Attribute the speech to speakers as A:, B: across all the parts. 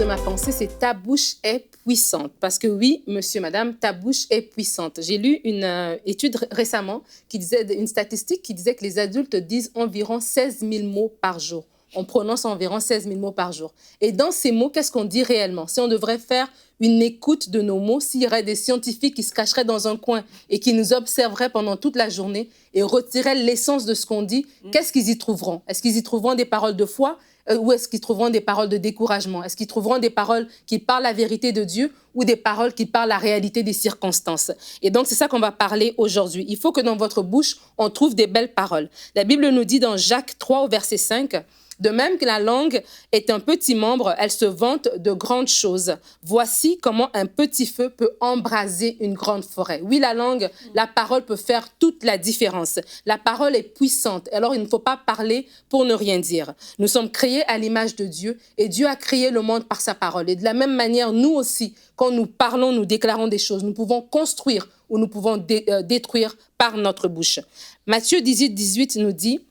A: ma pensée, c'est ta bouche est puissante. Parce que oui, monsieur, madame, ta bouche est puissante. J'ai lu une étude récemment, une statistique qui disait que les adultes disent environ 16 000 mots par jour. On prononce environ 16 000 mots par jour. Et dans ces mots, qu'est-ce qu'on dit réellement? Si on devrait faire une écoute de nos mots, s'il y aurait des scientifiques qui se cacheraient dans un coin et qui nous observeraient pendant toute la journée et retiraient l'essence de ce qu'on dit, qu'est-ce qu'ils y trouveront? Est-ce qu'ils y trouveront des paroles de foi ou est-ce qu'ils trouveront des paroles de découragement? Est-ce qu'ils trouveront des paroles qui parlent la vérité de Dieu ou des paroles qui parlent la réalité des circonstances? Et donc, c'est ça qu'on va parler aujourd'hui. Il faut que dans votre bouche, on trouve des belles paroles. La Bible nous dit dans Jacques 3 au verset 5, « De même que la langue est un petit membre, elle se vante de grandes choses. Voici comment un petit feu peut embraser une grande forêt. » Oui, la langue, la parole peut faire toute la différence. La parole est puissante. Alors, il ne faut pas parler pour ne rien dire. Nous sommes créés à l'image de Dieu et Dieu a créé le monde par sa parole. Et de la même manière, nous aussi, quand nous parlons, nous déclarons des choses. Nous pouvons construire ou nous pouvons détruire par notre bouche. Matthieu 18 nous dit,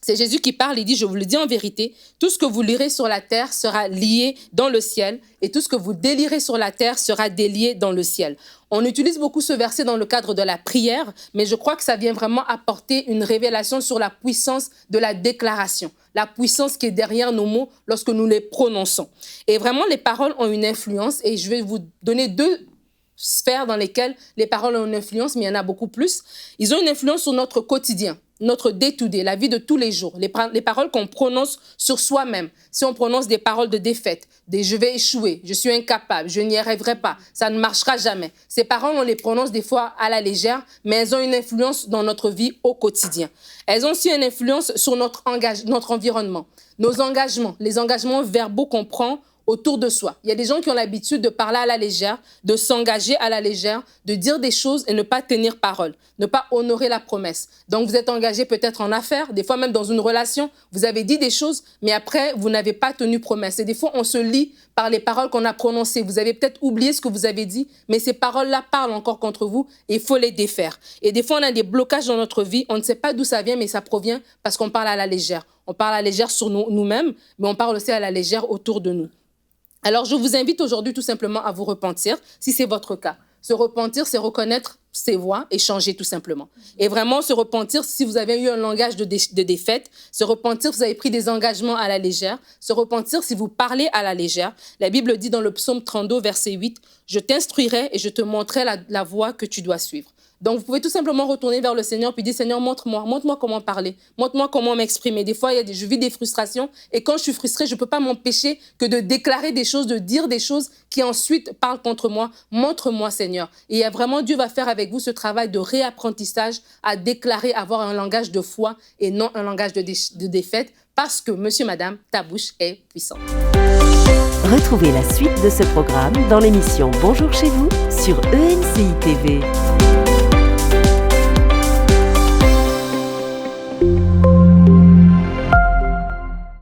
A: c'est Jésus qui parle, il dit, je vous le dis en vérité, tout ce que vous lirez sur la terre sera lié dans le ciel et tout ce que vous délirez sur la terre sera délié dans le ciel. On utilise beaucoup ce verset dans le cadre de la prière, mais je crois que ça vient vraiment apporter une révélation sur la puissance de la déclaration, la puissance qui est derrière nos mots lorsque nous les prononçons. Et vraiment, les paroles ont une influence et je vais vous donner deux sphères dans lesquelles les paroles ont une influence, mais il y en a beaucoup plus. Ils ont une influence sur notre quotidien, notre day-to-day, la vie de tous les jours, les paroles qu'on prononce sur soi-même. Si on prononce des paroles de défaite, des « je vais échouer »,« je suis incapable »,« je n'y arriverai pas », ça ne marchera jamais. Ces paroles, on les prononce des fois à la légère, mais elles ont une influence dans notre vie au quotidien. Elles ont aussi une influence sur notre environnement, nos engagements, les engagements verbaux qu'on prend autour de soi. Il y a des gens qui ont l'habitude de parler à la légère, de s'engager à la légère, de dire des choses et ne pas tenir parole, ne pas honorer la promesse. Donc, vous êtes engagé peut-être en affaires, des fois même dans une relation, vous avez dit des choses, mais après, vous n'avez pas tenu promesse. Et des fois, on se lie par les paroles qu'on a prononcées. Vous avez peut-être oublié ce que vous avez dit, mais ces paroles-là parlent encore contre vous et il faut les défaire. Et des fois, on a des blocages dans notre vie, on ne sait pas d'où ça vient, mais ça provient parce qu'on parle à la légère. On parle à la légère sur nous-mêmes, mais on parle aussi à la légère autour de nous. Alors, je vous invite aujourd'hui tout simplement à vous repentir, si c'est votre cas. Se repentir, c'est reconnaître ses voies et changer tout simplement. Et vraiment, se repentir si vous avez eu un langage de défaite, se repentir si vous avez pris des engagements à la légère, se repentir si vous parlez à la légère. La Bible dit dans le psaume 32, verset 8, « Je t'instruirai et je te montrerai la voie que tu dois suivre. » Donc, vous pouvez tout simplement retourner vers le Seigneur puis dire, Seigneur, montre-moi comment parler, montre-moi comment m'exprimer. Des fois, je vis des frustrations et quand je suis frustrée, je ne peux pas m'empêcher que de déclarer des choses, de dire des choses qui ensuite parlent contre moi. Montre-moi, Seigneur. Et Dieu va faire avec vous ce travail de réapprentissage à déclarer, avoir un langage de foi et non un langage de défaite parce que, monsieur, madame, ta bouche est puissante.
B: Retrouvez la suite de ce programme dans l'émission Bonjour chez vous sur ENCI TV.